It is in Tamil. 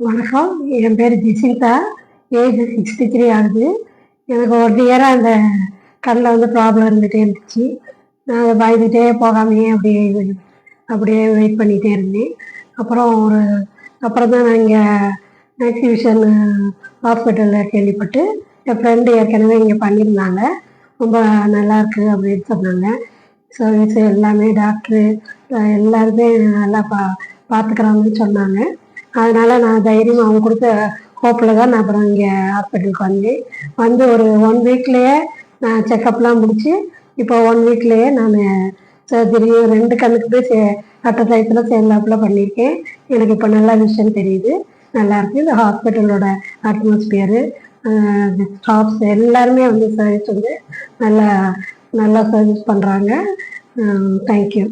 வணக்கம். என் பேர் ஜெசிந்தா. ஏஜ் 63 ஆகுது. எனக்கு 1 இயராக அந்த கண்ணில் ப்ராப்ளம் இருந்துகிட்டே இருந்துச்சு. நான் அதை பயந்துகிட்டே போகாமையே அப்படியே வெயிட் பண்ணிகிட்டே இருந்தேன். அப்புறம் தான் நான் இங்கே எக்ஸிபிஷன் ஹாஸ்பிட்டலில் கேள்விப்பட்டு என் ஃப்ரெண்டு ஏற்கனவே இங்கே பண்ணியிருந்தாங்க. ரொம்ப நல்லாயிருக்கு அப்படின்னு சொன்னாங்க. சர்வீஸ் எல்லாமே டாக்டரு எல்லாருமே நல்லா பார்த்துக்குறாங்கன்னு சொன்னாங்க. அதனால் நான் தைரியமாக அவங்க கொடுத்த ஹோப்பில் தான் நான் அப்புறம் இங்கே ஹாஸ்பிட்டலுக்கு வந்து ஒரு 1 வீக்லேயே நான் செக்கப்லாம் முடித்து இப்போ 1 வீக்லேயே நான் சர்ஜரி 2 கண்ணுக்குமே அட்ட டயத்தில் சேர்ந்தாப்பில் பண்ணியிருக்கேன். எனக்கு இப்போ நல்லா விஷயம் தெரியுது, நல்லாயிருக்கு. இந்த ஹாஸ்பிட்டலோட அட்மாஸ்பியரு, ஸ்டாஃப்ஸ் எல்லாருமே சர்வீஸ் நல்லா நல்லா சர்வீஸ் பண்ணுறாங்க. தேங்க்யூ.